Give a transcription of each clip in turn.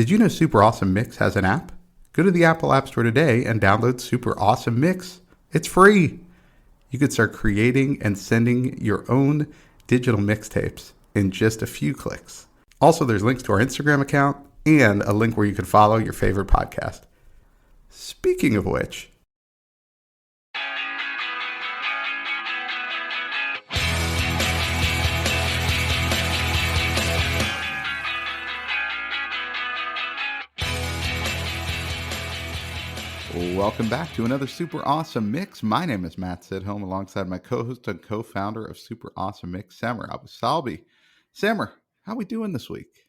Did you know Super Awesome Mix has an app? Go to the Apple App Store today and download Super Awesome Mix. It's free. You could start creating and sending your own digital mixtapes in just a few clicks. Also, there's links to our Instagram account and a link where you can follow your favorite podcast. Speaking of which, welcome back to another Super Awesome Mix. My name is Matt Sidholm, alongside my co-host and co-founder of Super Awesome Mix, Samer Abusalbi. Samer, how we doing this week?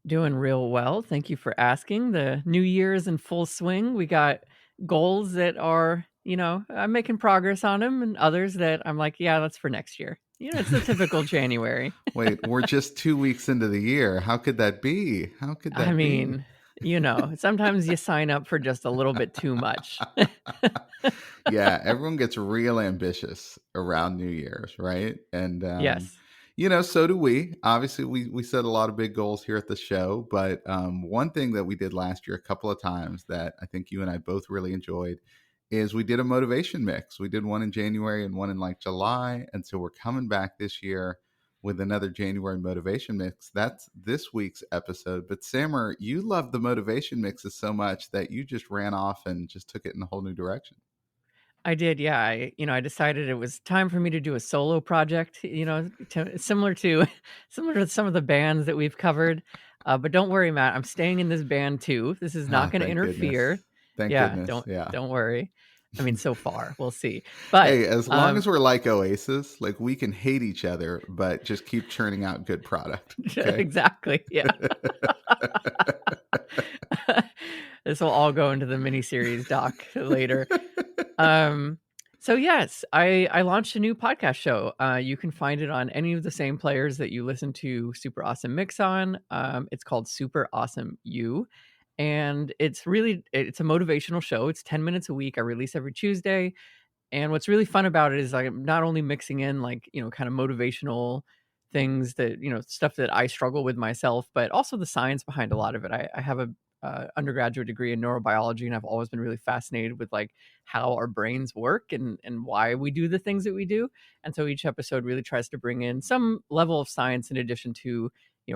Doing real well. Thank you for asking. The new year is in full swing. We got goals that are, I'm making progress on them, and others that I'm like, yeah, that's for next year. It's the typical January. Wait, we're just 2 weeks into the year. How could that be? I mean, sometimes you sign up for just a little bit too much. Yeah, everyone gets real ambitious around New Year's, right? And Yes. so do we. Obviously, we set a lot of big goals here at the show, but one thing that we did last year a couple of times that I think you and I both really enjoyed is we did a motivation mix. We did one in January and one in like July, and so we're coming back this year with another January motivation mix. That's this week's episode. But Samer, you love the motivation mixes so much that you just ran off and just took it in a whole new direction. I did, yeah. I decided it was time for me to do a solo project, similar to similar to some of the bands that we've covered. But don't worry, Matt, I'm staying in this band too. This is not going to Thank goodness. interfere. Thank Yeah, goodness. Yeah. don't worry. I mean, so far, we'll see. But Hey, as long as we're like Oasis, like we can hate each other, but just keep churning out good product. Okay? exactly, yeah. This will all go into the miniseries doc later. So yes, I launched a new podcast show. You can find it on any of the same players that you listen to Super Awesome Mix on. It's called Super Awesome You, and it's a motivational show. It's 10 minutes a week. I release every Tuesday. And what's really fun about it is I'm not only mixing in kind of motivational things that, stuff that I struggle with myself, but also the science behind a lot of it. I have a undergraduate degree in neurobiology, and I've always been really fascinated with like how our brains work and why we do the things that we do. And so each episode really tries to bring in some level of science in addition to,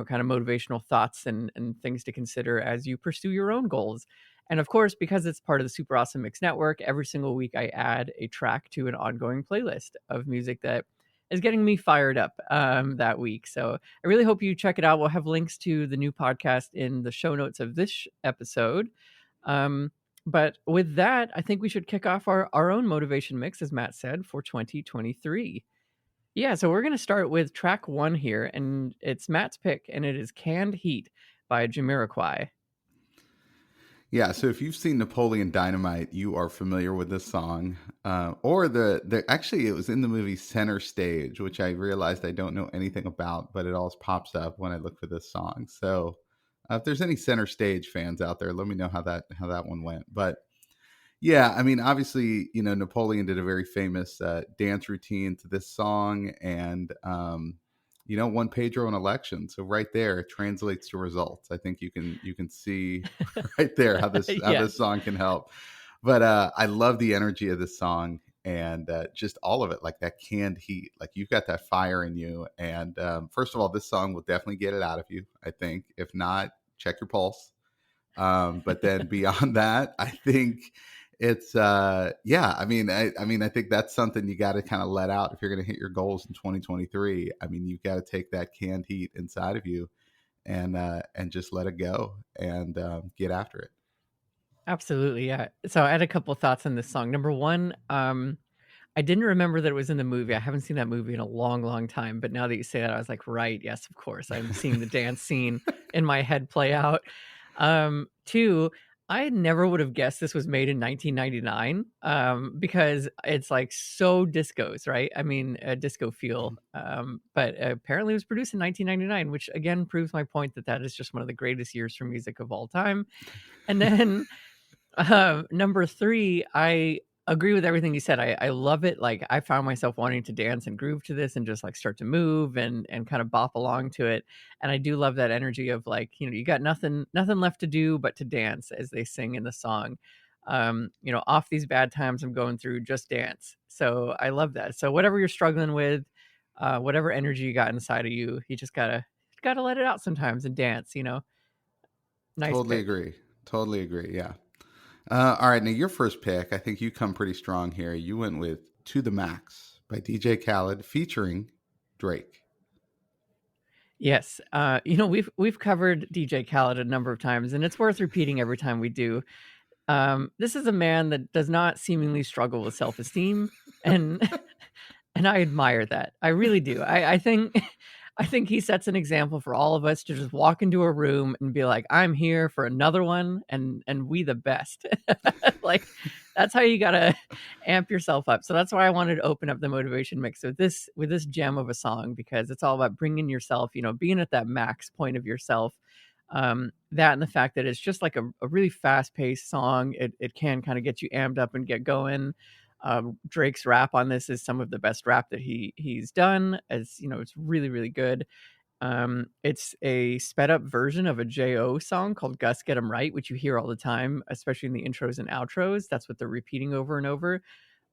kind of motivational thoughts and things to consider as you pursue your own goals. And of course, because it's part of the Super Awesome Mix Network, every single week I add a track to an ongoing playlist of music that is getting me fired up that week. So I really hope you check it out. We'll have links to the new podcast in the show notes of this episode. But with that, I think we should kick off our own motivation mix, as Matt said, for 2023. Yeah, so we're going to start with track 1 here, and it's Matt's pick, and it is Canned Heat by Jamiroquai. Yeah, so if you've seen Napoleon Dynamite, you are familiar with this song. Or actually, it was in the movie Center Stage, which I realized I don't know anything about, but it always pops up when I look for this song. So if there's any Center Stage fans out there, let me know how that one went. But yeah, I mean, obviously, Napoleon did a very famous dance routine to this song, and won Pedro an election. So right there, it translates to results. I think you can see right there how this song can help. But I love the energy of this song and just all of it, like that canned heat. Like you've got that fire in you. And first of all, this song will definitely get it out of you, I think. If not, check your pulse. But then beyond that, I think it's I think that's something you got to kind of let out if you're going to hit your goals in 2023. I mean, you've got to take that canned heat inside of you and just let it go and get after it. Absolutely, yeah. So I had a couple thoughts on this song. Number one, I didn't remember that it was in the movie. I haven't seen that movie in a long, long time. But now that you say that, I was like, right, yes, of course. I'm seeing the dance scene in my head play out. Two, I never would have guessed this was made in 1999 because it's like so discos, right? I mean, a disco feel. But apparently it was produced in 1999, which again proves my point that is just one of the greatest years for music of all time. And then number 3, agree with everything you said. I love it. Like, I found myself wanting to dance and groove to this and just, like, start to move and kind of bop along to it, and I do love that energy of, like, you got nothing left to do but to dance, as they sing in the song. Off these bad times I'm going through, just dance. So, I love that. So, whatever you're struggling with, whatever energy you got inside of you, you just gotta let it out sometimes and dance. Nice Totally pick. agree. Totally agree. Yeah. All right. Now, your first pick, I think you come pretty strong here. You went with To the Max by DJ Khaled featuring Drake. Yes. We've covered DJ Khaled a number of times, and it's worth repeating every time we do. This is a man that does not seemingly struggle with self-esteem, and and I admire that. I really do. I think I think he sets an example for all of us to just walk into a room and be like, "I'm here for another one, and we the best." Like, that's how you gotta amp yourself up. So that's why I wanted to open up the motivation mix with this gem of a song, because it's all about bringing yourself, being at that max point of yourself. That and the fact that it's just like a really fast paced song. It can kind of get you amped up and get going. Drake's rap on this is some of the best rap that he's done. As you know, it's really really good. It's a sped up version of a Jo song called "Gus Get 'Em Right," which you hear all the time, especially in the intros and outros. That's what they're repeating over and over.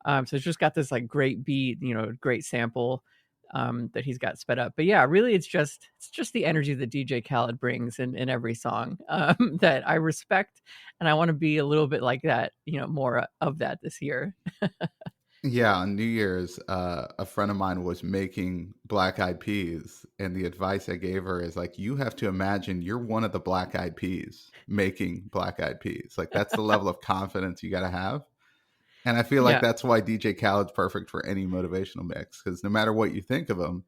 So it's just got this like great beat, great sample that he's got sped up. But yeah, really, it's just the energy that DJ Khaled brings in every song that I respect, and I want to be a little bit like that, more of that this year. Yeah, on New Year's, a friend of mine was making black eyed peas, and the advice I gave her is like, you have to imagine you're one of the black eyed peas making black eyed peas. Like, that's the level of confidence you got to have. And I feel like Yeah. that's why DJ Khaled's perfect for any motivational mix, because no matter what you think of him,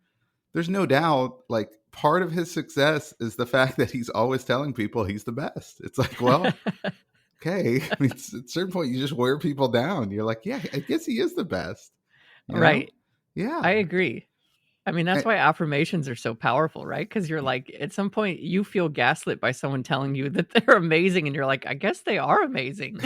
there's no doubt, like, part of his success is the fact that he's always telling people he's the best. It's like, well, okay. I mean, at a certain point, you just wear people down. You're like, yeah, I guess he is the best, you know? Right. Yeah. I agree. I mean, that's Eh, why affirmations are so powerful, right? Because you're like, at some point, you feel gaslit by someone telling you that they're amazing, and you're like, I guess they are amazing.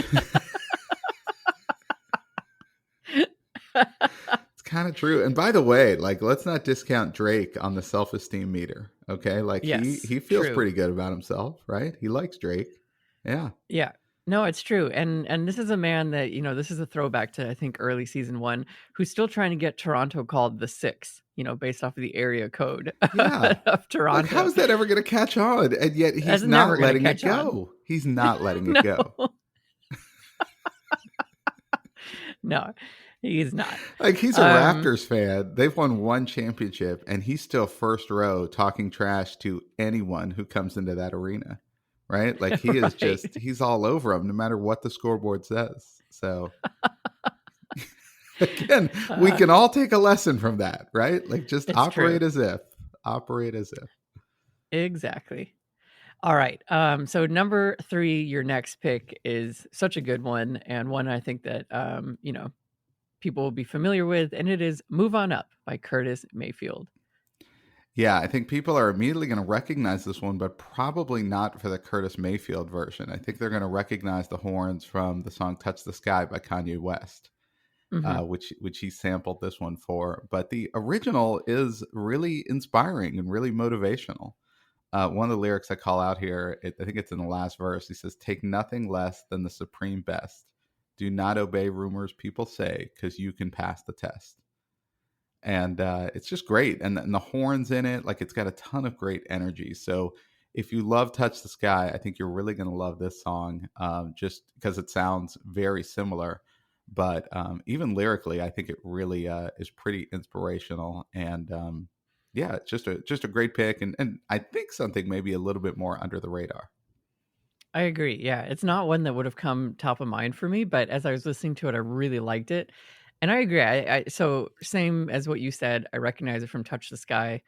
it's kind of true. And by the way, like, let's not discount Drake on the self-esteem meter. Okay. Like, he Yes, he feels true. pretty good about himself, right? He likes Drake. Yeah. Yeah. No, it's true. And this is a man that, this is a throwback to I think early season 1, who's still trying to get Toronto called the 6, based off of the area code Yeah. of Like, how Toronto. is that ever going to catch on? And yet he's That's never not gonna letting it catch on. go. He's not letting it No. go. No, he's not. Like, he's a Um, Raptors fan. They've won one championship, and he's still first row talking trash to anyone who comes into that arena, right? Like, he is right. just, he's all over them no matter what the scoreboard says. So, again, we Uh, can all take a lesson from that, right? Like, just it's true. operate as if. Exactly. All right. So number 3, your next pick is such a good one, and one I think that people will be familiar with, and it is "Move On Up" by Curtis Mayfield. Yeah, I think people are immediately going to recognize this one, but probably not for the Curtis Mayfield version. I think they're going to recognize the horns from the song "Touch the Sky" by Kanye West, Mhm. which he sampled this one for. But the original is really inspiring and really motivational. One of the lyrics I call out here, I think it's in the last verse. He says, "Take nothing less than the supreme best. Do not obey rumors people say, because you can pass the test." And it's just great. And the horns in it, like, it's got a ton of great energy. So if you love Touch the Sky, I think you're really going to love this song, just because it sounds very similar. But even lyrically, I think it really is pretty inspirational. And yeah, it's just a great pick, and I think something maybe a little bit more under the radar. I agree. Yeah, it's not one that would have come top of mind for me, but as I was listening to it, I really liked it. And I agree. So same as what you said, I recognize it from Touch the Sky.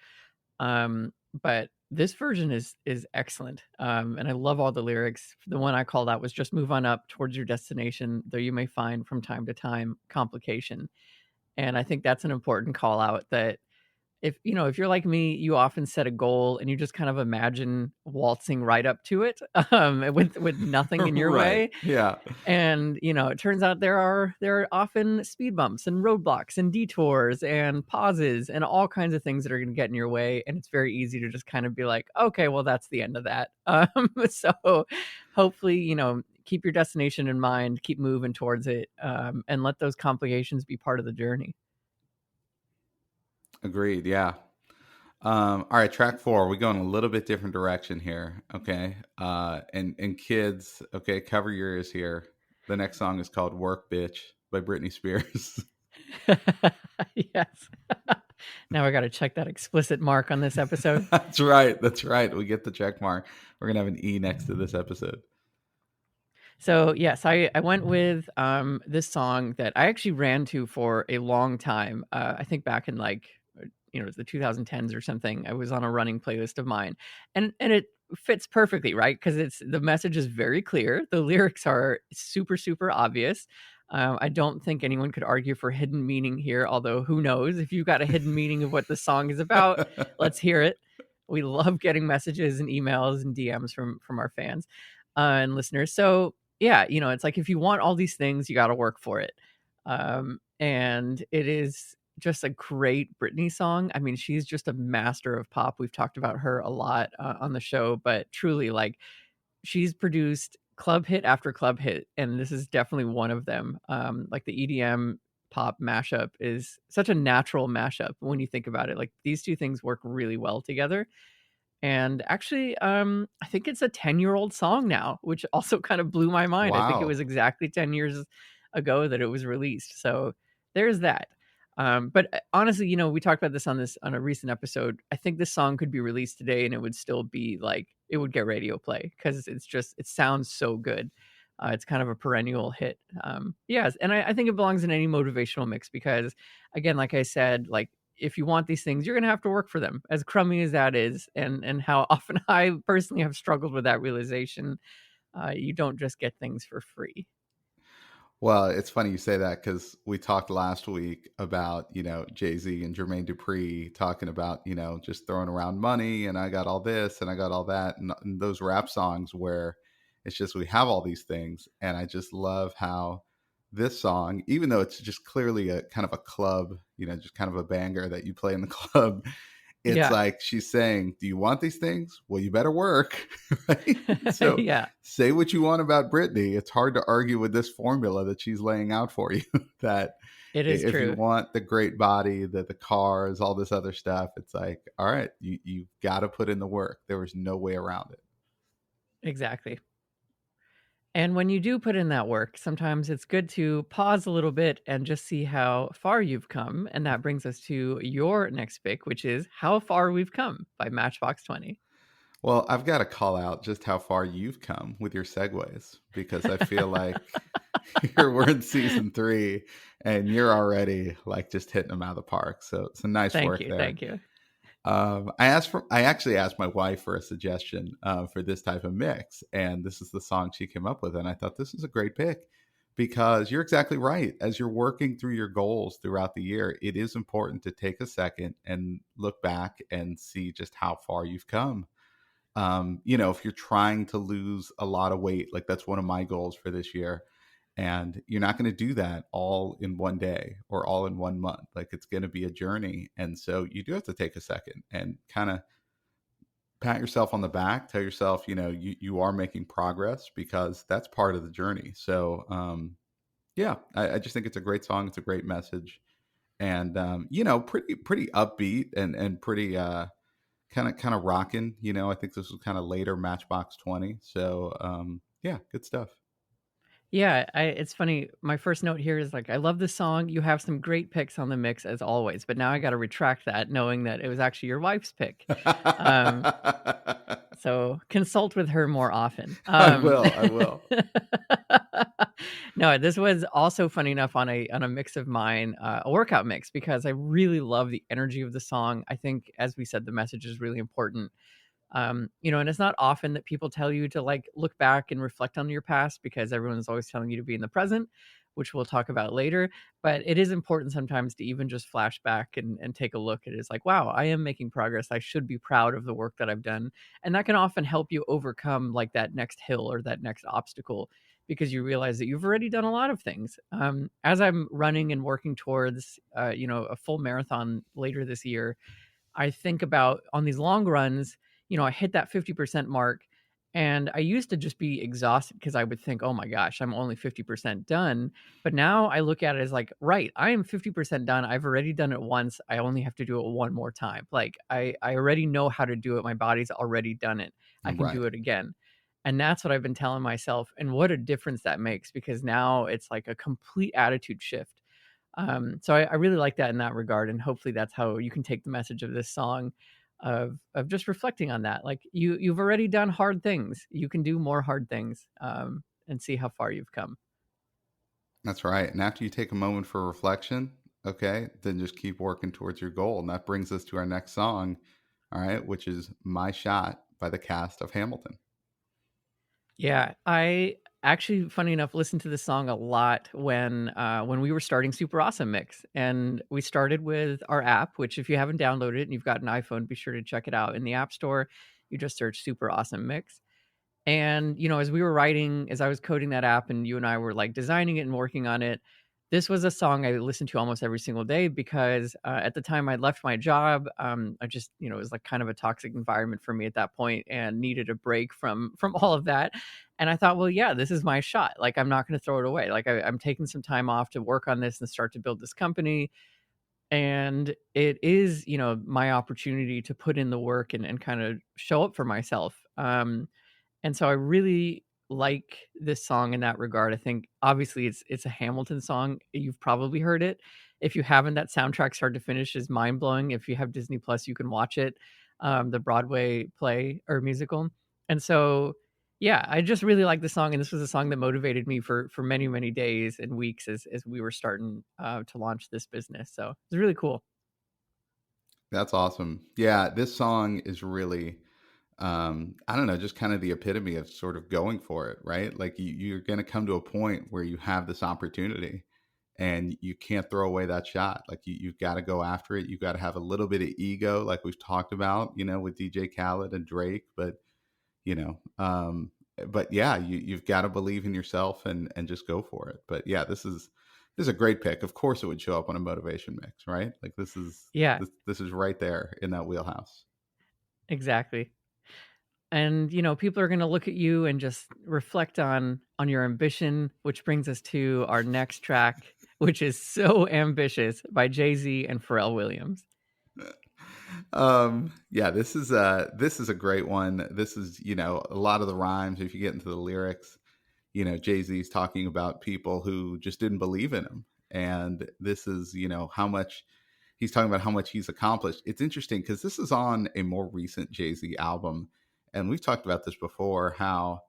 But this version is excellent. And I love all the lyrics. The one I called out was "Just move on up towards your destination, though you may find from time to time complication." And I think that's an important call out, that if you're like me, you often set a goal and you just kind of imagine waltzing right up to it, with nothing in your Right. way. Yeah. And, it turns out there are often speed bumps and roadblocks and detours and pauses and all kinds of things that are gonna get in your way, and it's very easy to just kind of be like, "Okay, well, that's the end of that." So hopefully, keep your destination in mind, keep moving towards it, and let those complications be part of the journey. Agreed. Yeah. All right, track 4. We're going a little bit different direction here. Okay. And kids, okay, cover your ears here. The next song is called Work Bitch by Britney Spears. Yes. Now I gotta check that explicit mark on this episode. That's right. That's right. We get the check mark. We're gonna have an E next to this episode. So yes, I went with this song that I actually ran to for a long time. I think back in like it was the 2010s or something. I was on a running playlist of mine, and it fits perfectly, right? Because it's the message is very clear. The lyrics are super super obvious. I don't think anyone could argue for hidden meaning here. Although who knows if you've got a hidden meaning of what the song is about, let's hear it. We love getting messages and emails and DMs from our fans and listeners. So yeah, it's like if you want all these things, you got to work for it. And it is just a great Britney song. I mean, she's just a master of pop. We've talked about her a lot on the show, but truly, like, she's produced club hit after club hit, and this is definitely one of them. Like the EDM pop mashup is such a natural mashup when you think about it. Like these two things work really well together. And actually, I think it's a 10-year-old song now, which also kind of blew my mind. I think it Wow. was exactly 10 years ago that it was released. So there's that. But honestly, we talked about this on a recent episode. I think this song could be released today and it would still be like it would get radio play because it sounds so good. It's kind of a perennial hit. Yes, and I think it belongs in any motivational mix because, again, like I said, like if you want these things, you're gonna have to work for them, as crummy as that is, and how often I personally have struggled with that realization. You don't just get things for free. Well, it's funny you say that because we talked last week about, Jay Z and Jermaine Dupri talking about, just throwing around money and I got all this and I got all that. And those rap songs where it's just we have all these things. And I just love how this song, even though it's just clearly a kind of a club, just kind of a banger that you play in the club, it's Yeah. like she's saying, "Do you want these things? Well, you better work." Right? So Yeah, say what you want about Britney. It's hard to argue with this formula that she's laying out for you. That it is if you true. want the great body, the cars, all this other stuff, it's like, all right, you've got to put in the work. There was no way around it. Exactly. And when you do put in that work, sometimes it's good to pause a little bit and just see how far you've come. And that brings us to your next pick, which is How Far We've Come by Matchbox 20. Well, I've got to call out just how far you've come with your segues because I feel like we're in season 3 and you're already like just hitting them out of the park. So it's a nice Thank work you. there. Thank you. I actually asked my wife for a suggestion for this type of mix, and this is the song she came up with, and I thought this is a great pick because you're exactly right. As you're working through your goals throughout the year, it is important to take a second and look back and see just how far you've come. If you're trying to lose a lot of weight, like that's one of my goals for this year, and you're not going to do that all in one day or all in one month. Like it's going to be a journey. And so you do have to take a second and kind of pat yourself on the back, tell yourself, you are making progress because that's part of the journey. So, yeah, I just think it's a great song. It's a great message and, pretty upbeat and pretty, kind of rocking, I think this was kind of later Matchbox 20. So, yeah, good stuff. Yeah, it's funny. My first note here is like, I love this song. You have some great picks on the mix as always, but now I got to retract that, knowing that it was actually your wife's pick. Um, so consult with her more often. I will. I will. No, this was also funny enough on a mix of mine, a workout mix, because I really love the energy of the song. I think, as we said, the message is really important. And it's not often that people tell you to like look back and reflect on your past because everyone's always telling you to be in the present, which we'll talk about later. But it is important sometimes to even just flash back and take a look at it. It's like, wow, I am making progress. I should be proud of the work that I've done. And that can often help you overcome like that next hill or that next obstacle because you realize that you've already done a lot of things. As I'm running and working towards, a full marathon later this year, I think about on these long runs, I hit that 50% mark and I used to just be exhausted because I would think, oh my gosh, I'm only 50% done. But now I look at it as like, right, I am 50% done. I've already done it once. I only have to do it one more time. Like I already know how to do it. My body's already done it. I can do Right. it again. And that's what I've been telling myself. And what a difference that makes because now it's like a complete attitude shift. So I really like that in that regard, and hopefully that's how you can take the message of this song, of just reflecting on that. Like you've already done hard things, you can do more hard things, and see how far you've come. That's right. And after you take a moment for reflection, okay, then just keep working towards your goal. And that brings us to our next song, all right, which is My Shot by the cast of Hamilton. Yeah, I actually, funny enough, listened to this song a lot when we were starting Super Awesome Mix, and we started with our app. Which, if you haven't downloaded it and you've got an iPhone, be sure to check it out in the App Store. You just search Super Awesome Mix. And, as we were writing, as I was coding that app and you and I were like designing it and working on it, this was a song I listened to almost every single day because at the time I left my job. I just, it was like kind of a toxic environment for me at that point and needed a break from all of that. And I thought, well, yeah, this is my shot. Like, I'm not going to throw it away. Like, I'm taking some time off to work on this and start to build this company. And it is, my opportunity to put in the work and kind of show up for myself. And so I really like this song in that regard. I think obviously it's a Hamilton song. You've probably heard it. If you haven't, that soundtrack start to finish is mind blowing. If you have Disney Plus, you can watch it, the Broadway play or musical. And so, yeah, I just really like the song, and this was a song that motivated me for many many days and weeks as we were starting to launch this business. So it's really cool. That's awesome. Yeah, this song is really, I don't know, just kind of the epitome of sort of going for it, right? Like you're going to come to a point where you have this opportunity and you can't throw away that shot. Like you've got to go after it. You've got to have a little bit of ego, like we've talked about, with DJ Khaled and Drake. You know, um, but yeah, you've got to believe in yourself and just go for it. But yeah, this is a great pick. Of course, it would show up on a motivation mix, right? Like Yeah, this is right there in that wheelhouse. exactly. And people are going to look at you and just reflect on your ambition, which brings us to our next track, which is So Ambitious by Jay-Z and Pharrell Williams. Yeah, this is a great one. This is, a lot of the rhymes, if you get into the lyrics, Jay-Z's talking about people who just didn't believe in him. And this is, how much he's talking about how much he's accomplished. It's interesting because this is on a more recent Jay-Z album. And we've talked about this before, how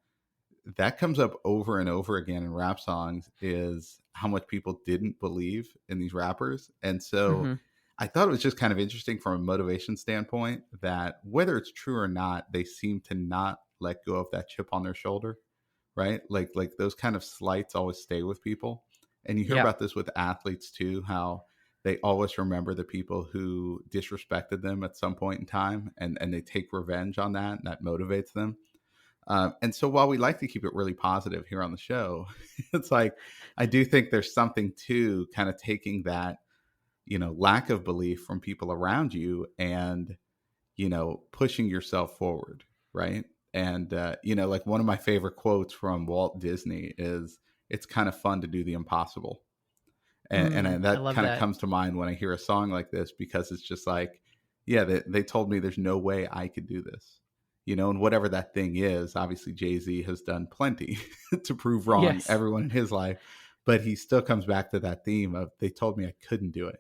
that comes up over and over again in rap songs is how much people didn't believe in these rappers. And so Mhm. I thought it was just kind of interesting from a motivation standpoint that whether it's true or not, they seem to not let go of that chip on their shoulder, right? Like those kind of slights always stay with people. And you hear Yeah. about this with athletes too, how they always remember the people who disrespected them at some point in time and they take revenge on that and that motivates them. And so while we like to keep it really positive here on the show, it's like I do think there's something to kind of taking that, lack of belief from people around you and, pushing yourself forward, right? And like one of my favorite quotes from Walt Disney is, "It's kind of fun to do the impossible." And I that love kind of that. comes to mind when I hear a song like this because it's just like, yeah, they told me there's no way I could do this, and whatever that thing is. Obviously, Jay-Z has done plenty to prove wrong Yes. everyone in his life, but he still comes back to that theme of they told me I couldn't do it.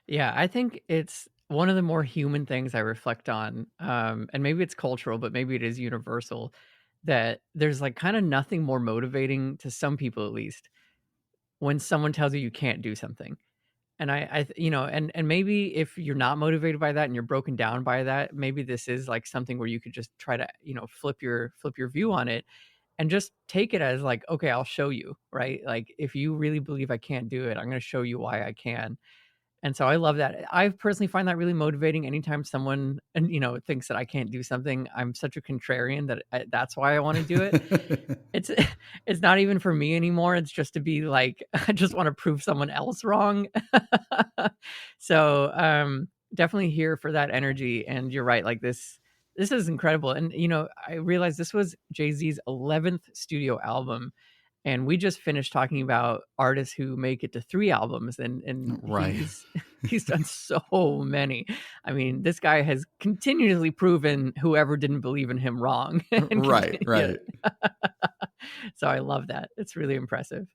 Yeah, I think it's one of the more human things I reflect on, and maybe it's cultural, but maybe it is universal, that there's, like, kinda nothing more motivating to some people at least when someone tells you you can't do something. And and maybe if you're not motivated by that and you're broken down by that, maybe this is like something where you could just try to, flip your view on it and just take it as like, okay, I'll show you, right? Like if you really believe I can't do it, I'm going to show you why I can. And so I love that. I personally find that really motivating anytime someone thinks that I can't do something. I'm such a contrarian that that's why I want to do it. It's it's not even for me anymore. It's just to be like I just want to prove someone else wrong. So, definitely here for that energy, and you're right, like, this is incredible, and, I realized this was Jay-Z's 11th studio album, and we just finished talking about artists who make it to 3 albums, and Right. he's done so many. I mean, this guy has continuously proven whoever didn't believe in him wrong and Right, yeah. right. So I love that. It's really impressive.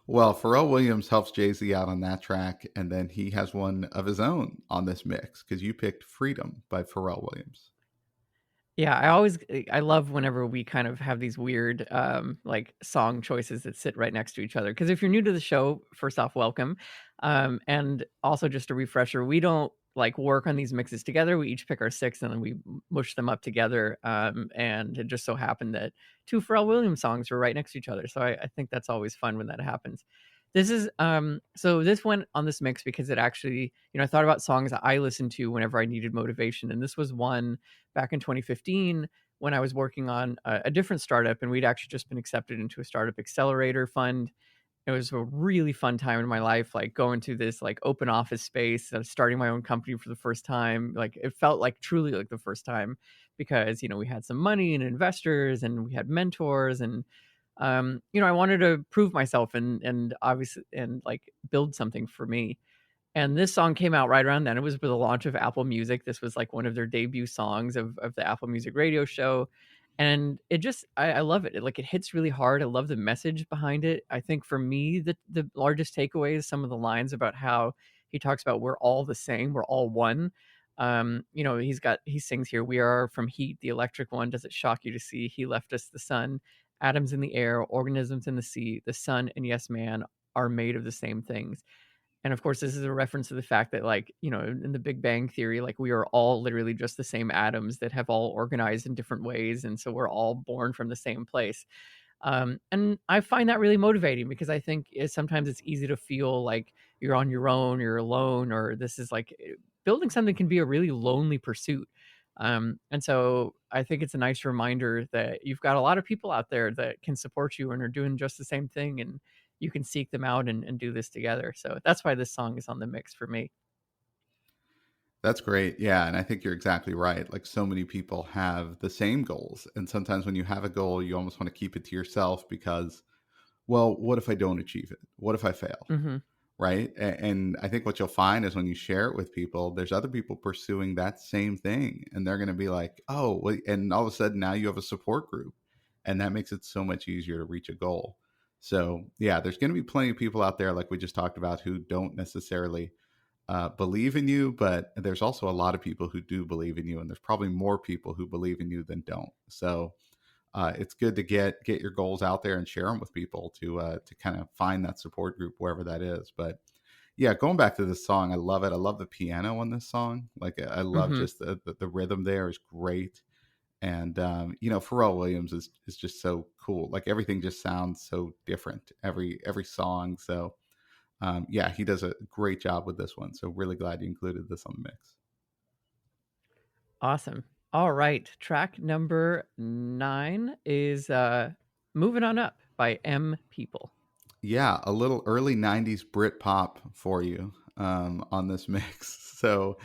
Well, Pharrell Williams helps Jay-Z out on that track, and then he has one of his own on this mix because you picked Freedom by Pharrell Williams. Yeah, I love whenever we kind of have these weird, like, song choices that sit right next to each other. Because if you're new to the show, first off, welcome, and also just a refresher, we don't, like, work on these mixes together, we each pick our 6 and then we m mush them up together, and it just so happened that 2 Pharrell Williams songs were right next to each other, so I think that's always fun when that happens. So this went on this mix because it actually I thought about songs that I listened to whenever I needed motivation, and this was one back in 2015 when I was working on a different startup, and we'd actually just been accepted into a startup accelerator fund. It was a really fun time in my life, like going to this like open office space, starting my own company for the first time. Like it felt like truly like the first time because we had some money and investors and we had mentors and I wanted to prove myself and obviously and like build something for me. And this song came out right around then. It was for the launch of Apple Music. This was like one of their debut songs of the Apple Music radio show. And it just I love it. It hits really hard. I love the message behind it. I think for me, the largest takeaway is some of the lines about how he talks about we're all the same, we're all one. He sings here, we are from heat, the electric one. Does it shock you to see he left us the sun? Atoms in the air, organisms in the sea, the sun and yes, man are made of the same things. And of course, this is a reference to the fact that, like, in the Big Bang Theory, like, we are all literally just the same atoms that have all organized in different ways. And so we're all born from the same place. And I find that really motivating because I think sometimes it's easy to feel like you're on your own, you're alone, or this is like building something can be a really lonely pursuit. And so I think it's a nice reminder that you've got a lot of people out there that can support you and are doing just the same thing. And you can seek them out and do this together. So that's why this song is on the mix for me. That's great. Yeah. And I think you're exactly right. Like so many people have the same goals. And sometimes when you have a goal, you almost want to keep it to yourself because, well, what if I don't achieve it? What if I fail? Hmm. Right. And I think what you'll find is when you share it with people, there's other people pursuing that same thing. And they're going to be like, oh, well, and all of a sudden now you have a support group. And that makes it so much easier to reach a goal. So, yeah, there's going to be plenty of people out there, like we just talked about, who don't necessarily believe in you, but there's also a lot of people who do believe in you, and there's probably more people who believe in you than don't. So it's good to get your goals out there and share them with people to kind of find that support group wherever that is. But yeah, going back to this song, I love it. I love the piano on this song. Like I love Hmm. just the rhythm there is great. And Pharrell Williams is just so cool. Like everything just sounds so different every song. So yeah, he does a great job with this one. So really glad you included this on the mix. Awesome. All right. Track number 9 is Moving On Up by M People. Yeah, a little early '90s Brit pop for you on this mix. So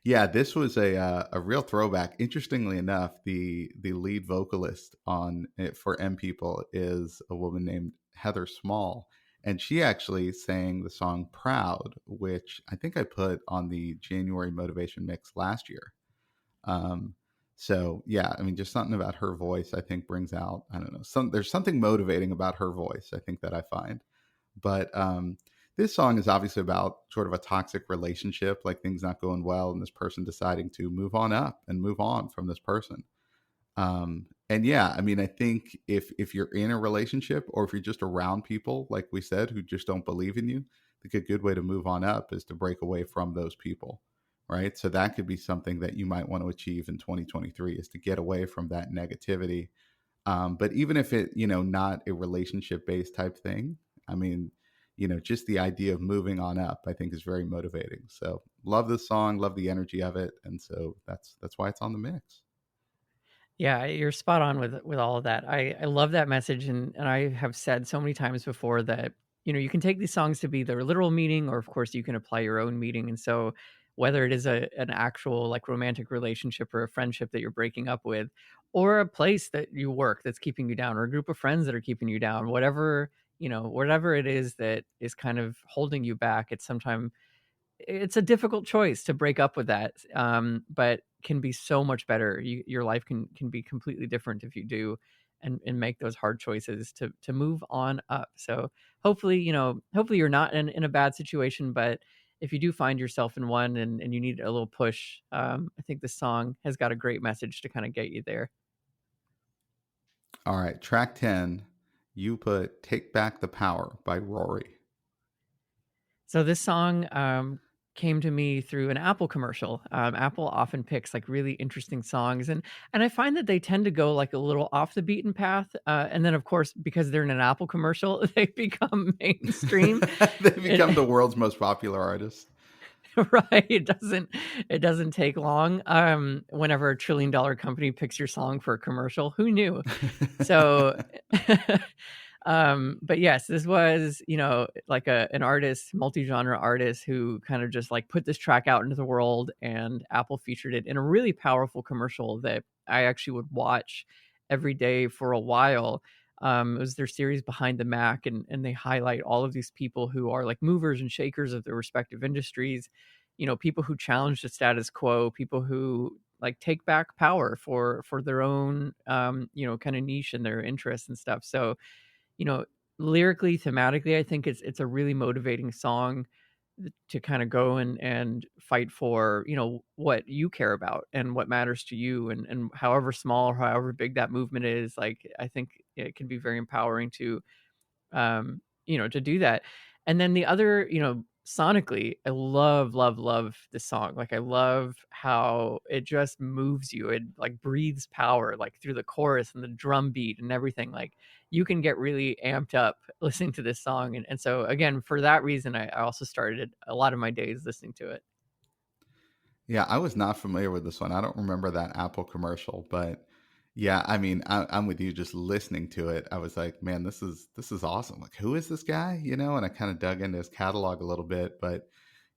yeah, this was a real throwback. Interestingly enough, the lead vocalist on it for M People is a woman named Heather Small, and she actually sang the song "Proud," which I think I put on the January Motivation mix last year. Um, so yeah, I mean, just something about her voice, I think, brings out, I don't know, there's something motivating about her voice, I think, that I find. But this song is obviously about sort of a toxic relationship, like things not going well, and this person deciding to move on up and move on from this person. And yeah, I mean, I think if you're in a relationship or if you're just around people, like we said, who just don't believe in you, think a good way to move on up is to break away from those people, right? So that could be something that you might want to achieve in 2023, is to get away from that negativity. But even if it, not a relationship based type thing, I mean, just the idea of moving on up, I think is very motivating. So love this song, love the energy of it. And so that's why it's on the mix. Yeah, you're spot on with all of that. I love that message, and I have said so many times before that, you can take these songs to be their literal meaning, or of course you can apply your own meaning. And so whether it is an actual like romantic relationship or a friendship that you're breaking up with, or a place that you work that's keeping you down, or a group of friends that are keeping you down, whatever it is that is kind of holding you back, it's a difficult choice to break up with that, but can be so much better. Your life can be completely different if you do, and make those hard choices to move on up. So hopefully you're not in a bad situation, but if you do find yourself in one and you need a little push, I think this song has got a great message to kind of get you there. All right, track 10, you put Take Back the Power by Rory. So this song came to me through an Apple commercial. Apple often picks like really interesting songs, and I find that they tend to go like a little off the beaten path. And then of course, because they're in an Apple commercial, they become mainstream. They It, become the world's most popular artist. right? It doesn't take long. Whenever a $1 trillion company picks your song for a commercial, who knew? So, but yes, this was, like an artist, multi-genre artist who kind of just like put this track out into the world, and Apple featured it in a really powerful commercial that I actually would watch every day for a while. It was their series Behind the Mac, and they highlight all of these people who are like movers and shakers of their respective industries, people who challenge the status quo, people who like take back power for their own kind of niche and their interests and stuff. So, you know, lyrically, thematically, I think it's a really motivating song to kind of go and fight for, what you care about and what matters to you, and however small or however big that movement is. Like, I think it can be very empowering to do that. And then the other, sonically, I love, love, love this song. Like, I love how it just moves you. It like breathes power, like through the chorus and the drum beat and everything. Like, you can get really amped up listening to this song. And so again, for that reason, I also started a lot of my days listening to it. Yeah, I was not familiar with this one. I don't remember that Apple commercial, but yeah, I mean, I'm with you. Just listening to it, I was like, man, this is awesome. Like, who is this guy? And I kind of dug into his catalog a little bit, but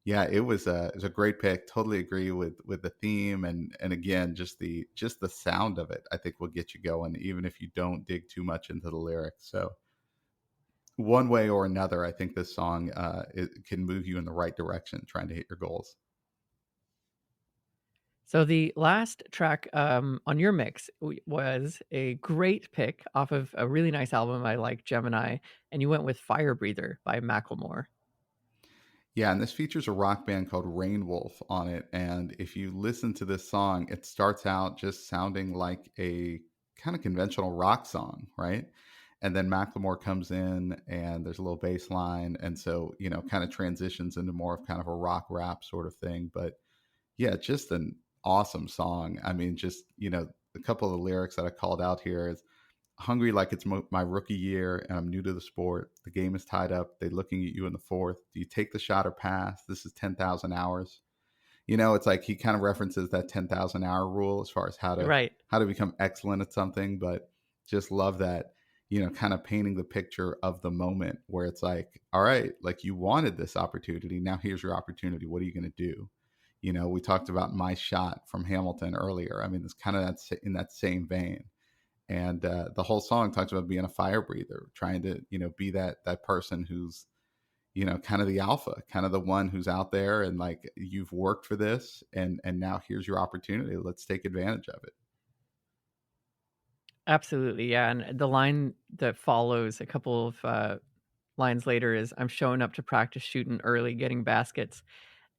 yeah, it was a great pick. Totally agree with the theme, and again, just the sound of it, I think will get you going, even if you don't dig too much into the lyrics. So one way or another, I think this song it can move you in the right direction, trying to hit your goals. So the last track on your mix was a great pick off of a really nice album I like, Gemini, and you went with Fire Breather by Macklemore. Yeah, and this features a rock band called Rain Wolf on it. And if you listen to this song, it starts out just sounding like a kind of conventional rock song, right? And then Macklemore comes in and there's a little bass line. And so, kind of transitions into more of kind of a rock rap sort of thing. But yeah, just an awesome song. I mean, just, a couple of the lyrics that I called out here is hungry like it's my rookie year and I'm new to the sport. The game is tied up. They looking at you in the fourth. Do you take the shot or pass? This is 10,000 hours. It's like he kind of references that 10,000 hour rule as far as how to Right. how to become excellent at something, but just love that, kind of painting the picture of the moment where it's like, all right, like you wanted this opportunity. Now here's your opportunity. What are you going to do? We talked about My Shot from Hamilton earlier. I mean, it's kind of in that same vein, and the whole song talks about being a fire breather, trying to be that person who's kind of the alpha, kind of the one who's out there, and like you've worked for this, and now here's your opportunity. Let's take advantage of it. Absolutely. Yeah. And the line that follows a couple of lines later is, I'm showing up to practice shooting early, getting baskets.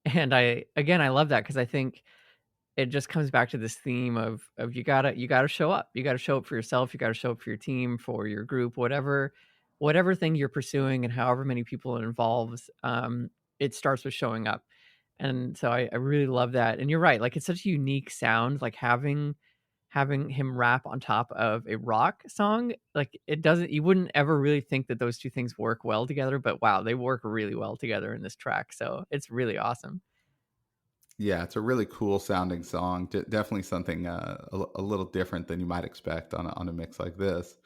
And I love that, because I think it just comes back to this theme of you gotta show up. You gotta show up for yourself. You gotta show up for your team, for your group, whatever whatever thing you're pursuing and however many people it involves, it starts with showing up. And so I really love that. And you're right, like it's such a unique sound, like having him rap on top of a rock song, like it doesn't you wouldn't ever really think that those two things work well together, but wow, they work really well together in this track. So it's really awesome. Yeah, it's a really cool sounding song. Definitely something a little different than you might expect on a mix like this.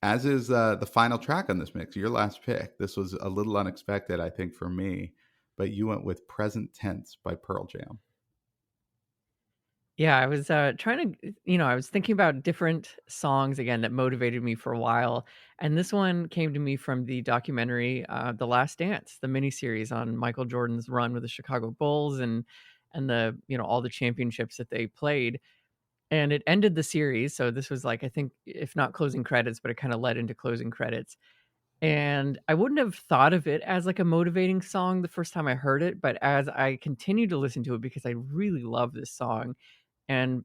As is the final track on this mix, your last pick. This was a little unexpected, I think, for me, but you went with "Present Tense" by Pearl Jam. Yeah, I was, trying to I was thinking about different songs again that motivated me for a while, and this one came to me from the documentary, The Last Dance, the miniseries on Michael Jordan's run with the Chicago Bulls and the all the championships that they played, and it ended the series, so this was, like, I think, if not closing credits, but it kinda led into closing credits, and I wouldn't have thought of it as, like, a motivating song the first time I heard it, but as I continued to listen to it because I really love this song, and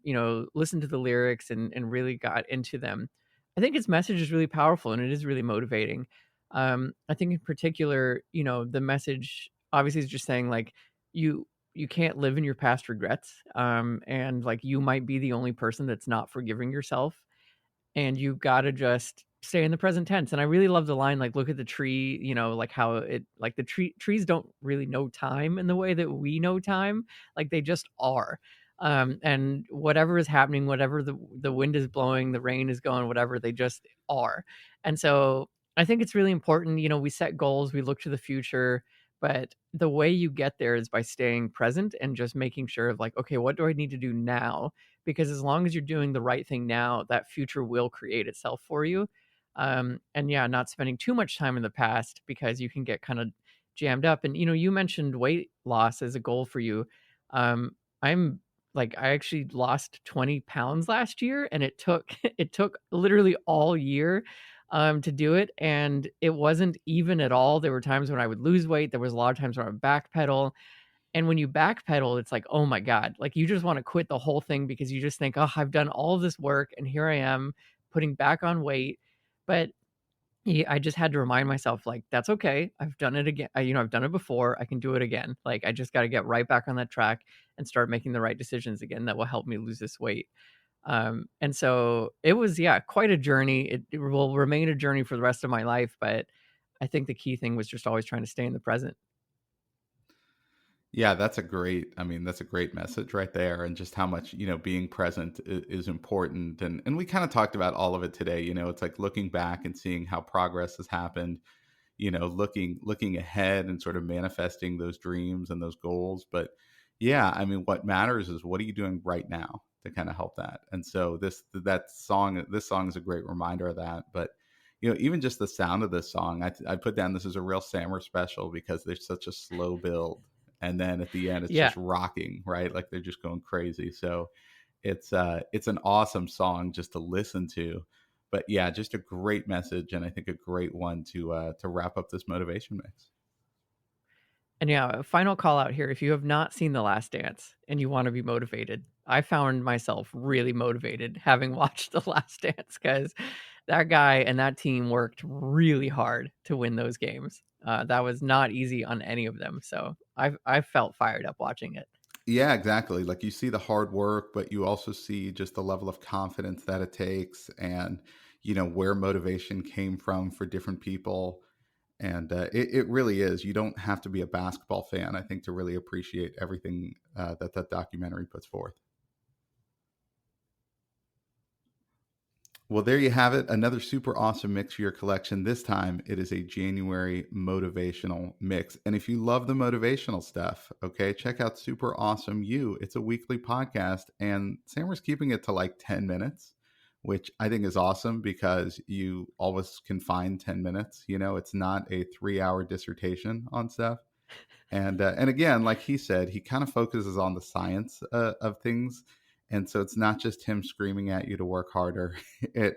listen to the lyrics and really got into them. I think its message is really powerful and it is really motivating. I think in particular, the message obviously is just saying like you can't live in your past regrets, and like you might be the only person that's not forgiving yourself, and you gotta just stay in the present tense. And I really love the line, like, "Look at the tree," like how it like the trees don't really know time in the way that we know time, like they just are. And whatever is happening, whatever the wind is blowing, the rain is going, whatever, they just are. And so I think it's really important, we set goals, we look to the future, but the way you get there is by staying present and just making sure of like, okay, what do I need to do now? Because as long as you're doing the right thing now, that future will create itself for you. And yeah, not spending too much time in the past because you can get kind of jammed up. And you mentioned weight loss as a goal for you. I'm like I actually lost 20 pounds last year, and it took it took literally all year to do it, and it wasn't even at all. There were times when I would lose weight. There was a lot of times when I would backpedal, and when you backpedal, it's like, "Oh my god," like, you just wanna quit the whole thing because you just think, "Oh, I've done all of this work, and here I am putting back on weight." But, I just had to remind myself, like, "That's okay. I've done it again. I've done it before. I can do it again." Like, I just gotta get right back on that track and start making the right decisions again that will help me lose this weight. And so it was, yeah, quite a journey. It will remain a journey for the rest of my life, but I think the key thing was just always trying to stay in the present. Yeah, that's a great message right there, and just how much, being present is important. And we kind of talked about all of it today. It's like looking back and seeing how progress has happened, looking ahead and sort of manifesting those dreams and those goals. But yeah, I mean, what matters is what are you doing right now to kind of help that. And so this song is a great reminder of that. But even just the sound of this song, I put down this is a real Sammer special because there's such a slow build, and then at the end it's Yeah. just rocking, right? Like they're just going crazy. So it's an awesome song just to listen to. But yeah, just a great message, and I think a great one to wrap up this motivation mix. And yeah, a final call out here. If you have not seen The Last Dance and you want to be motivated, I found myself really motivated having watched The Last Dance because that guy and that team worked really hard to win those games. That was not easy on any of them. So I felt fired up watching it. Yeah, exactly. Like you see the hard work, but you also see just the level of confidence that it takes, and where motivation came from for different people. And it really is. You don't have to be a basketball fan, I think, to really appreciate everything that documentary puts forth. Well, there you have it. Another super awesome mix for your collection. This time it is a January motivational mix. And if you love the motivational stuff, okay, check out Super Awesome You. It's a weekly podcast, and Sammer's keeping it to like 10 minutes, which I think is awesome because you always can find 10 minutes. It's not a 3 hour dissertation on stuff. And again, like he said, he kind of focuses on the science of things, and so it's not just him screaming at you to work harder. It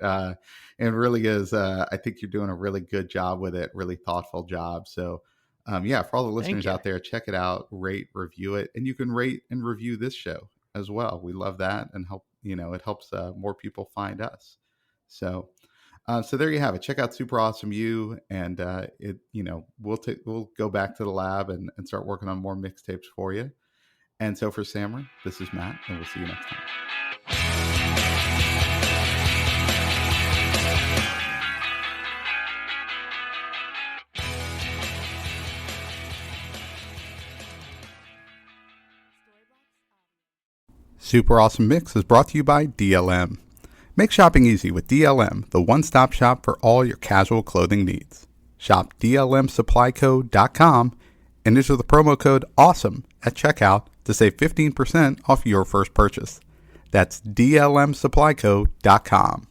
really is. I think you're doing a really good job with it, really thoughtful job. So yeah, for all the Thank listeners you. out there, check it out, rate, review it, and you can rate and review this show as well. We love that, and it helps more people find us. So So there you have it. Check out Super Awesome You, and we'll go back to the lab and start working on more mixtapes for you. And so for Samra, this is Matt, and we'll see you next time. Super Awesome Mix is brought to you by DLM. Make shopping easy with DLM, the one-stop shop for all your casual clothing needs. Shop DLMsupplyco.com and enter the promo code AWESOME at checkout to save 15% off your first purchase. That's DLMsupplyco.com.